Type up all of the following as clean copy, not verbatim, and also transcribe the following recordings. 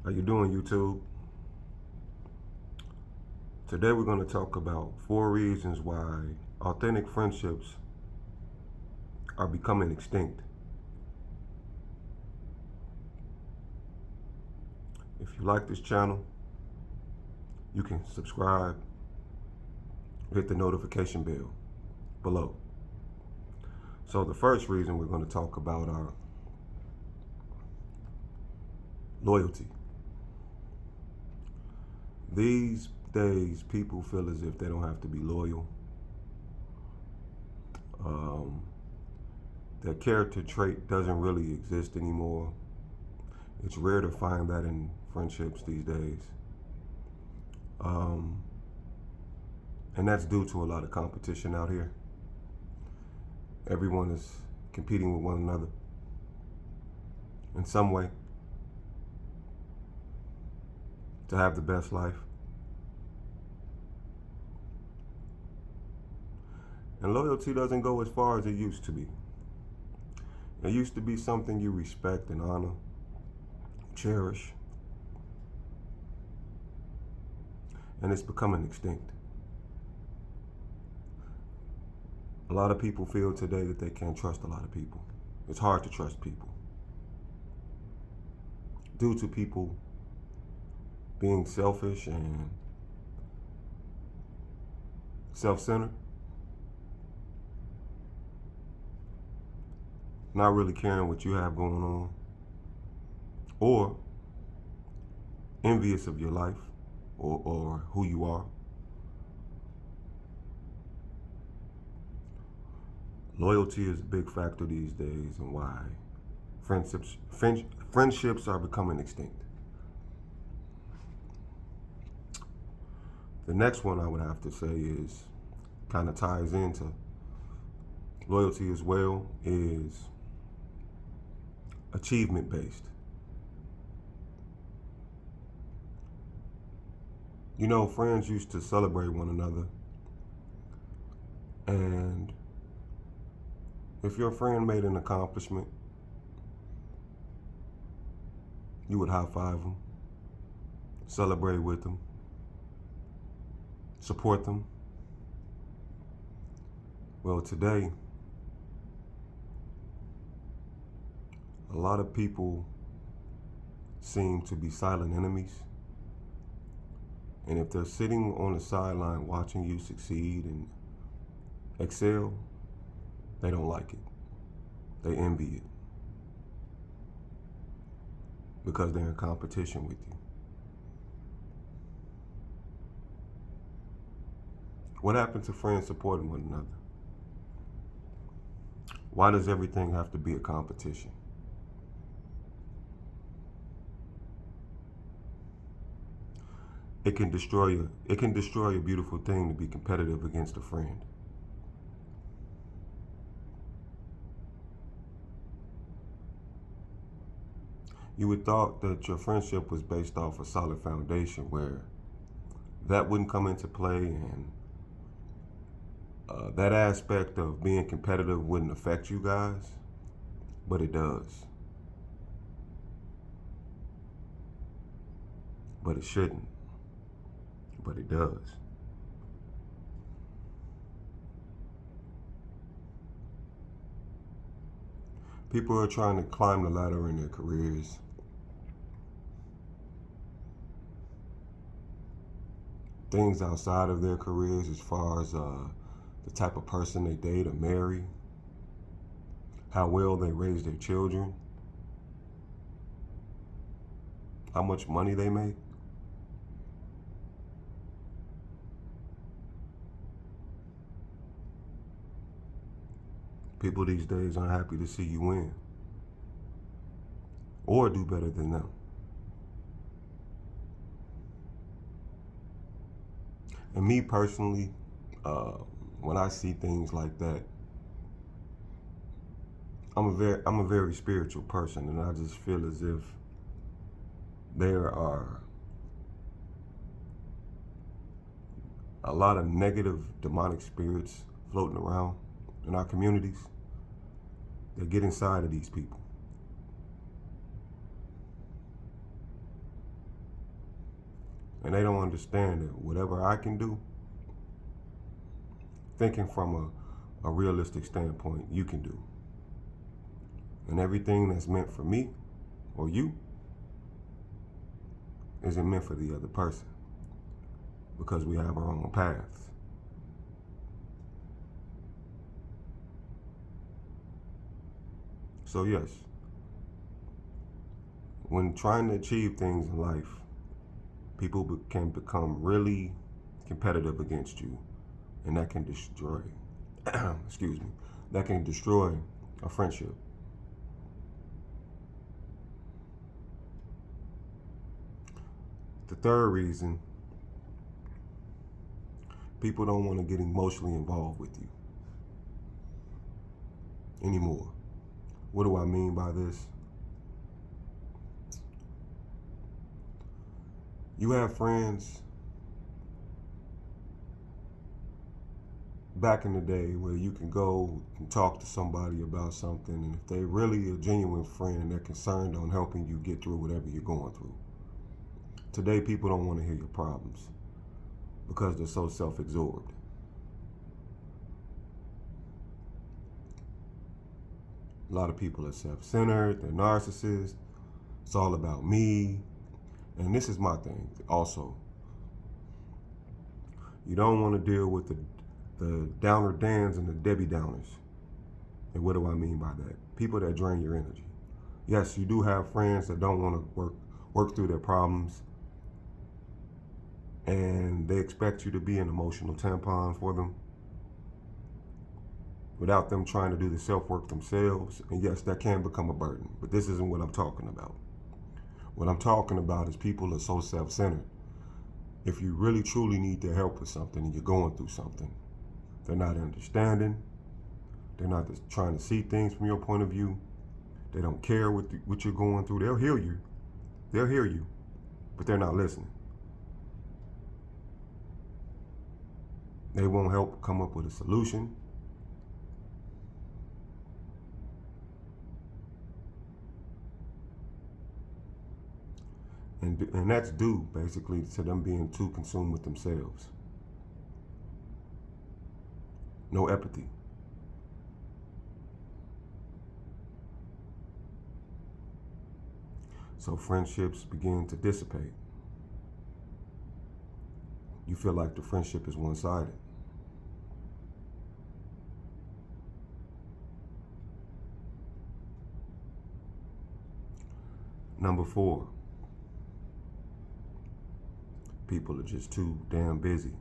How you doing, YouTube? Today we're going to talk about 4 reasons why authentic friendships are becoming extinct. If you like this channel, you can subscribe, hit the notification bell below. So the first reason we're going to talk about are loyalty. These days, people feel as if they don't have to be loyal. That character trait doesn't really exist anymore. It's rare to find that in friendships these days. And that's due to a lot of competition out here. Everyone is competing with one another in some way to have the best life. And loyalty doesn't go as far as it used to be. It used to be something you respect and honor, cherish, and it's becoming extinct. A lot of people feel today that they can't trust a lot of people. It's hard to trust people due to people being selfish and self-centered, not really caring what you have going on, or envious of your life or who you are. Loyalty is a big factor these days and why friendships are becoming extinct. The next one I would have to say is kind of ties into loyalty as well, is achievement based. You know, friends used to celebrate one another, and if your friend made an accomplishment, you would high five them, celebrate with them, support them. Well, today, a lot of people seem to be silent enemies. And if they're sitting on the sideline watching you succeed and excel, they don't like it. They envy it because they're in competition with you. What happened to friends supporting one another? Why does everything have to be a competition? It can destroy a beautiful thing to be competitive against a friend. You would thought that your friendship was based off a solid foundation where that wouldn't come into play, and that aspect of being competitive wouldn't affect you guys, but it does. But it shouldn't, but it does. People are trying to climb the ladder in their careers. Things outside of their careers, as far as the type of person they date or marry, how well they raise their children, how much money they make. People these days aren't happy to see you win or do better than them. And me personally, when I see things like that, I'm a very spiritual person, and I just feel as if there are a lot of negative demonic spirits floating around in our communities that get inside of these people. And they don't understand that whatever I can do, thinking from a realistic standpoint, you can do. And everything that's meant for me or you isn't meant for the other person, because we have our own paths. So yes, when trying to achieve things in life, people can become really competitive against you, and that can destroy, excuse me, that can destroy a friendship. The third reason, people don't want to get emotionally involved with you anymore. What do I mean by this? You have friends back in the day where you can go and talk to somebody about something, and if they're really a genuine friend and they're concerned on helping you get through whatever you're going through. Today, people don't want to hear your problems because they're so self-absorbed. A lot of people are self-centered, they're narcissists, it's all about me. And this is my thing also. You don't want to deal with the downer Dans and the Debbie Downers. And what do I mean by that? People that drain your energy. Yes, you do have friends that don't want to work through their problems, and they expect you to be an emotional tampon for them without them trying to do the self-work themselves. And yes, that can become a burden, but this isn't what I'm talking about. What I'm talking about is people that are so self-centered. If you really truly need their help with something and you're going through something, they're not understanding. They're not just trying to see things from your point of view. They don't care what you're going through. They'll hear you. They'll hear you, but they're not listening. They won't help come up with a solution. And that's due, basically, to them being too consumed with themselves. No empathy. So friendships begin to dissipate. You feel like the friendship is one-sided. Number 4, people are just too damn busy.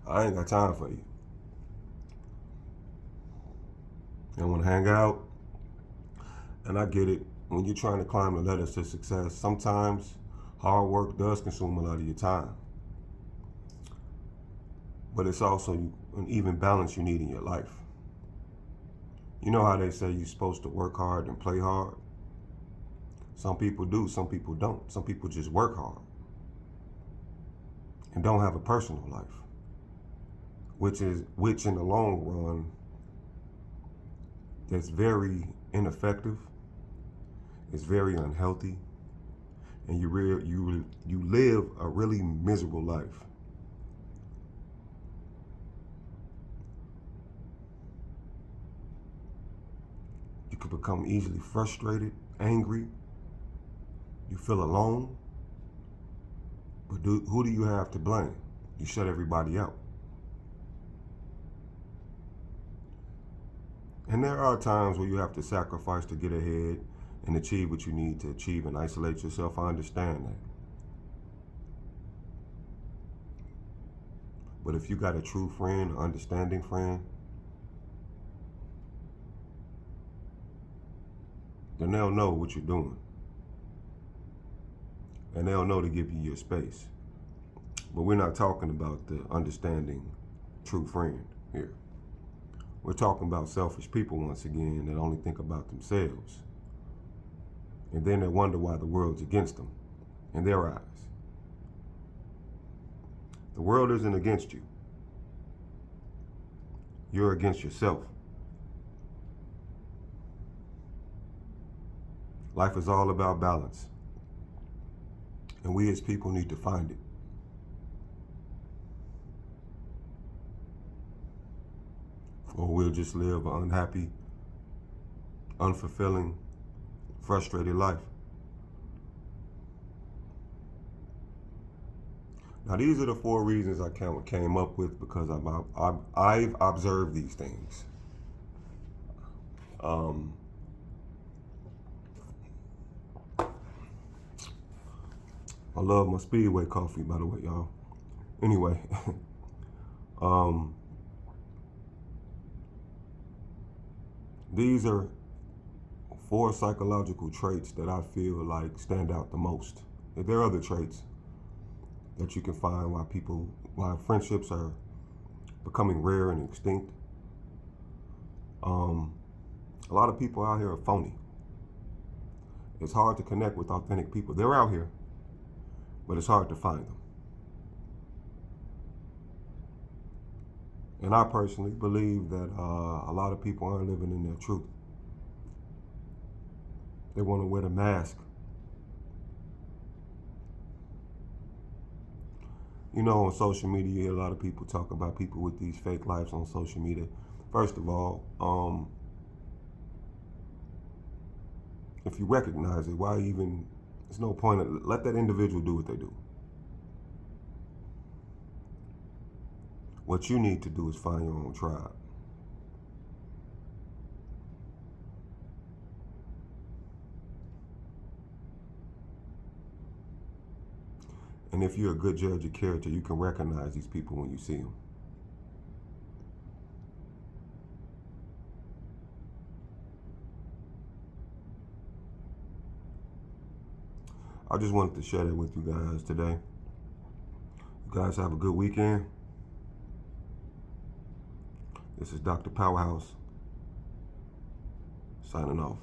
I ain't got time for you. I want to hang out. And I get it. When you're trying to climb the ladder to success, sometimes hard work does consume a lot of your time. But it's also an even balance you need in your life. You know how they say you're supposed to work hard and play hard? Some people do, some people don't. Some people just work hard and don't have a personal life, which in the long run, that's very ineffective. It's very unhealthy, and you live a really miserable life. You can become easily frustrated, angry. You feel alone. But who do you have to blame? You shut everybody out. And there are times where you have to sacrifice to get ahead and achieve what you need to achieve and isolate yourself. I understand that. But if you got a true friend, an understanding friend, then they'll know what you're doing. And they'll know to give you your space. But we're not talking about the understanding true friend here. We're talking about selfish people once again that only think about themselves. And then they wonder why the world's against them in their eyes. The world isn't against you. You're against yourself. Life is all about balance. And we as people need to find it. Or we'll just live an unhappy, unfulfilling, frustrated life. Now, these are the 4 reasons I came up with because I've observed these things. I love my Speedway coffee, by the way, y'all. Anyway, these are 4 psychological traits that I feel like stand out the most. There are other traits that you can find why friendships are becoming rare and extinct. A lot of people out here are phony. It's hard to connect with authentic people. They're out here, but it's hard to find them. And I personally believe that a lot of people aren't living in their truth. They want to wear the mask. You know, on social media, you hear a lot of people talk about people with these fake lives on social media. First of all, if you recognize it, why even, there's no point, let that individual do what they do. What you need to do is find your own tribe. And if you're a good judge of character, you can recognize these people when you see them. I just wanted to share that with you guys today. You guys have a good weekend. This is Dr. Powerhouse signing off.